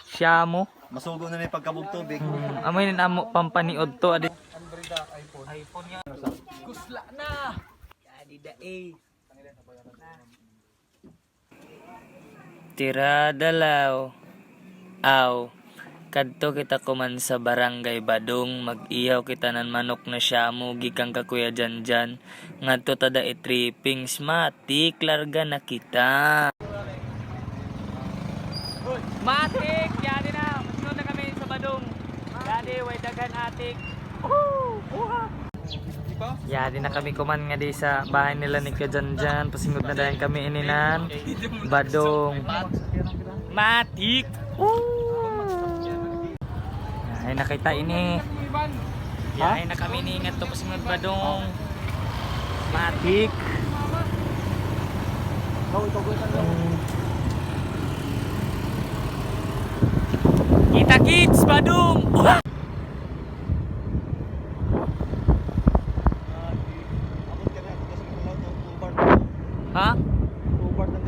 Siya mo. Masugo na ni pagkabugtubig. Amoy na amo pampaniod to adi. iPhone nga. Kusla na. Adi dae. Tirada law. Aw. Kadto kita kuman sa barangay Badong, mag-ihaw kita nan manok na siyamu gikan ka Kuya Janjan. Ngadto tada i-tripping matik larga na kita. Matik, yadi na. Masunod na kami sa Badong. Yadi, way dagan atik. Yadi na kami kuman nga di sa bahay nila ni Kuya Janjan. Pasingod na dahil kami ininan. Badong. Matik. Ay nakita ini. Ay na kami ni ngadto pasingod Badong. Matik. Kita kids Badung. Ha?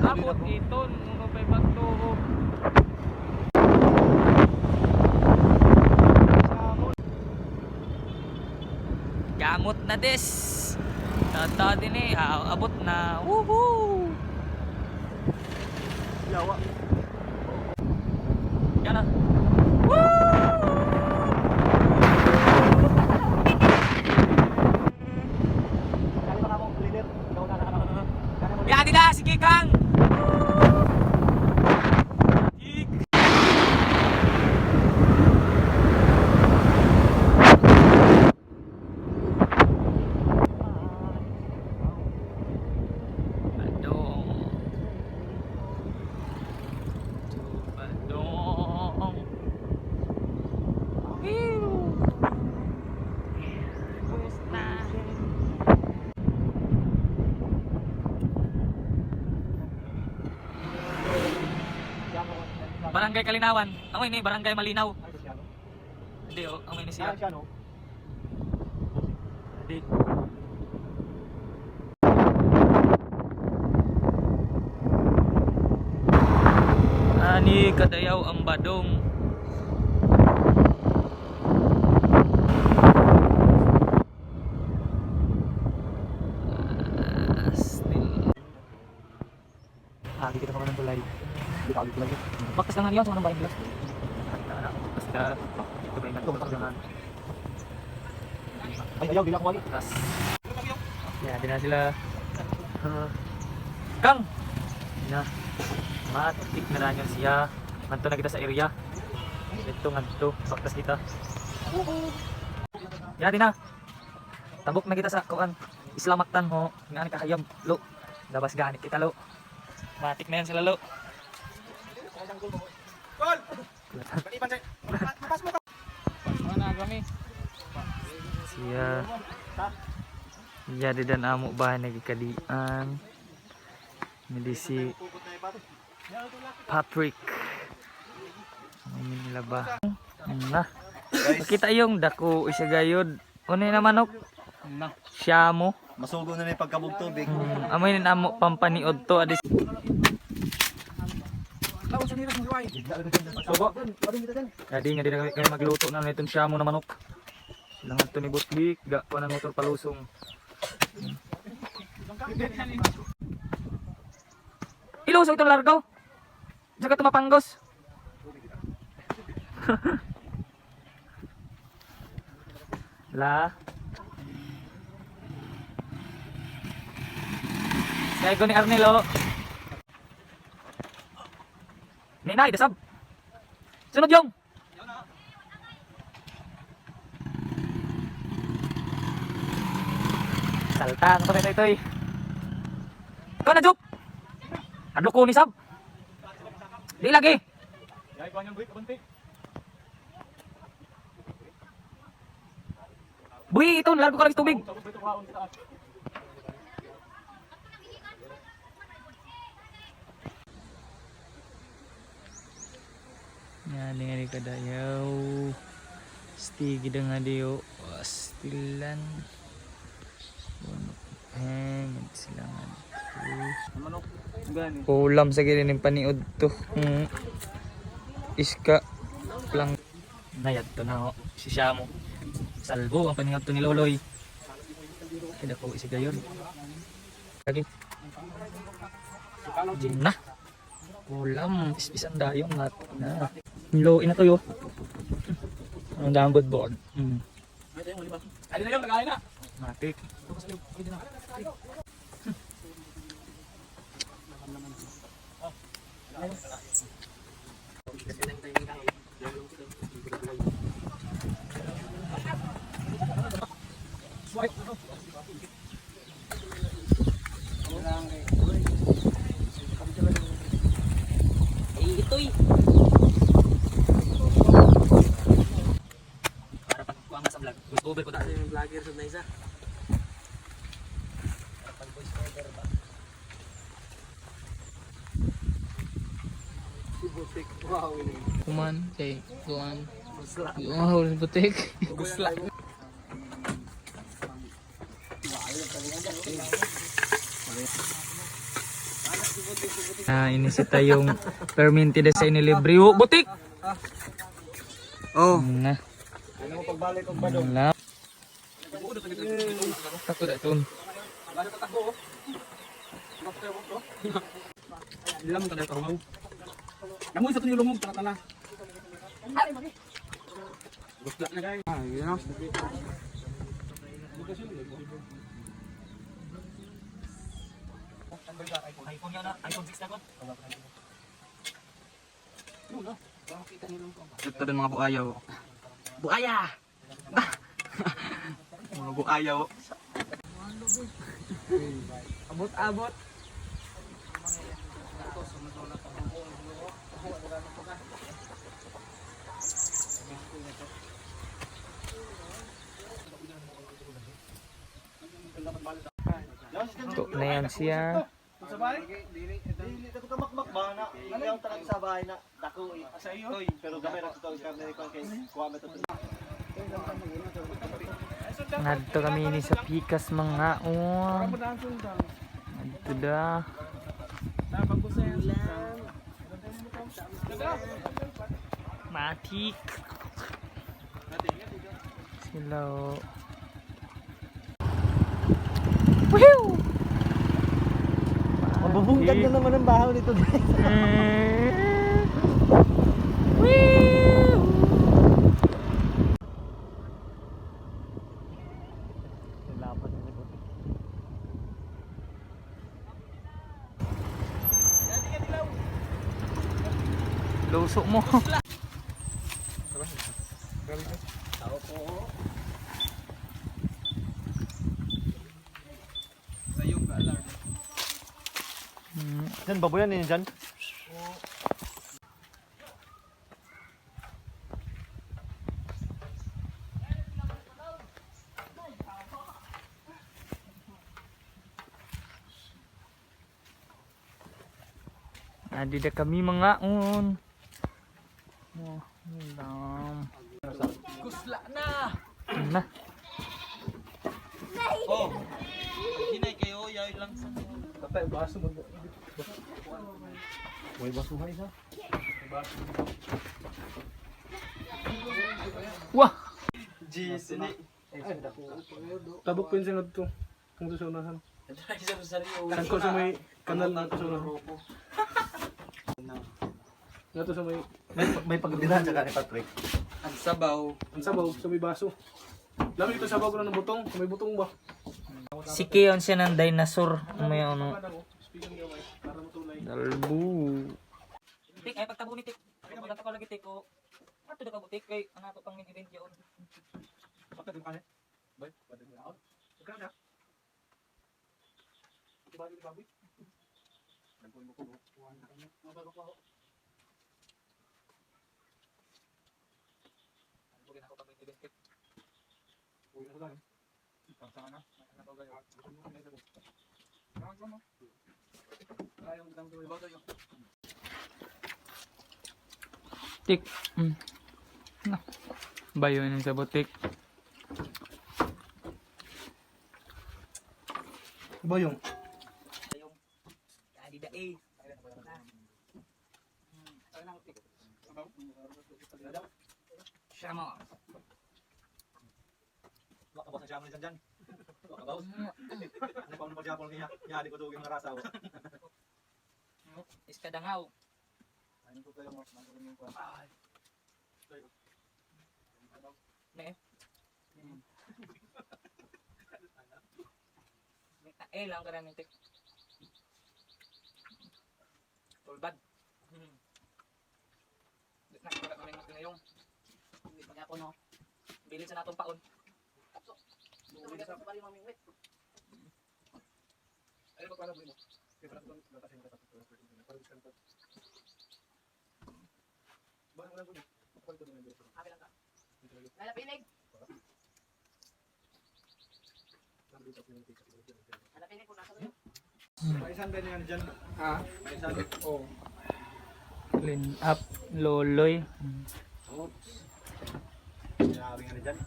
Abot ito nung pay pagtuho. Gamot na des. Tata din eh, abot na. Woohoo! Yawa. Yan na. Yan na, sige Kang. Barangay Kalinawan. Amoy ni Barangay Malinaw. Hindi oh, amoy ni siya. Hindi. Ani kadayaw ang Badong. Dito ka ng tulay. Baktas lang yan, sama ng bahay nila. Basta, ito ba yung nagtumatak naman. Ay, ayaw, bila ko mali. Tas. Yan, di na sila. Kang! Na. Matik na na siya. Nganto na kita sa area. Ito nganto, baktas kita. Yan, di na. Tabok na kita sa kuan. Islamaktan ho. Nga kahayam, lo. Labas ganit kita, lo. Matik na yan sila, lo. Gol! Panipan siya. Mapas mo ka. Mana kami? Siya. Jadi dan amuk bahan lagi kadian. Ini si Patrick. Ini nila ba. Nah. Kita yung dako isa gayod. Unay na manok. Siya mo. Masugo na ni pagkabugtubig. Amoy na amo pampaniod to adis. Subo. Jadi nga din kami magluto na nitong siya mo na manok. Silangan to ni Butlik, ga ko na motor palusong. Ilusog itong largaw. Diyan ka tumapanggos. La. Saya ko ni Arnelo. Ninay, dasab. Sunod yung. Saltang to ito itoy. Ikaw na Jup. Adlo ko ni sab. Di lagi. Buhi ito, largo ka lang sa tubig. Yan nga kadayaw. Stigi nga diyo. Stilan. Heng silangan. Ulam sa gini ng paniod to. Iska lang. Nayad to na ho. Si Shamu. Salvo ang paningap to ni Loloy. Ay dako isi gayon. Lagi. Na. Ulam. Ispisan dayong nat. Na. Lo ina to yo. Ang dambod board. Ay na yung nagain na. Matik. Ito'y para pagkuha nga sa vlog. Voice over ko dahil yung vlogger sa na isa. Pag voice over ba? Si Butik. Wow. Kuman kay Kuan. Yung ahol sa butik. Gusla. Inisita yung perminted sa inilibre. Oh, butik! Oh. Na. Ano mo pagbalik og badong? Wala. Tako da ito. Dilam ka na karumaw. Kamu sa tunyo lumog tala. Gusla na guys. Ah, yun na. iPhone yun na. iPhone 6 na ko. Ito din mga buayaw. Buaya! Mga buayaw. Abot-abot. Ito na yan siya. Sa bahay? Dili ka makmak ba na? Dili ang tanang sa bahay na dako sa iyo. Pero gamay ra sa karne ko kay kuha mo to. Ngadto kami ni sa pikas mga Ngadto da. Matik. Sila. Woohoo! Mabubungkad na naman ang bahaw nito. Lusok mo. Diyan baboyan niyo diyan. Adi da kami mga Oh, ulam. Kusla na. Na. Oh. Hinay kayo yaw lang sa. Tatay baso mo. Way basuhan isa. Wah. Jeez, ini. Tabok pin sing adto. Kung sa unahan. Sangko sa may kanal na to sa unahan. Ngato sa may pagbilan sa ni Patrick. Ang sabaw. Ang sabaw sa may baso. Lami ito sabaw ko na ng butong. May butong ba? Si Keon siya ng dinosaur. May ano. Para matulay. Dalbu. Tik ay pagtabo ni Tik. Pagtabo ko lagi Tik ko. Ato da ka butik kay ana to pang event yaon. Patay ka ni. Bay, patay mo out. Kada. Baboy baboy. Nagpuan mo ko. Kuan na kami. Mababa ko. Bugin ako pag event kit. Uy, ano lang. Pagsa na. Ano ba gayo? Ayaw dang tuloy ba tayo? Tik. Na. Bayo ni sa butik. Iba yung Adi da eh. Siya mo. Waka boss ang siya mo dyan. Waka boss. Ano pa mo pa Japon kaya? Yali ko tugin mga rasaw. Iskadangaw. Ano ko kayo mas nagulong ko. Ne. Eh lang ka rin yung tik. Tulbad. Nakikita kami ng ngayong. Hindi pa ako no. Bilin sa natong paon. Ano ba pala mo? Lalapinig. Lalapinig kung nasa doon. Paisan ba niya dyan? Ha? Paisan. Oo. Clean up, loloy. Grabe nga dyan.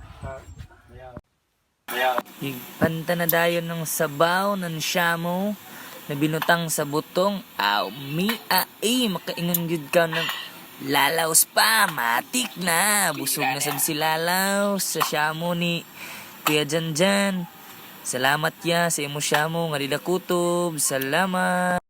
Higpanta na dayon ng sabaw ng syamo na binutang sa butong. Aw, makaingon gyud ka ng lalaws pa, matik na. Busog na sad si lalaws sa syamo ni Kuya Janjan. Salamat ya sa imo syamo nga didakutob. Salamat.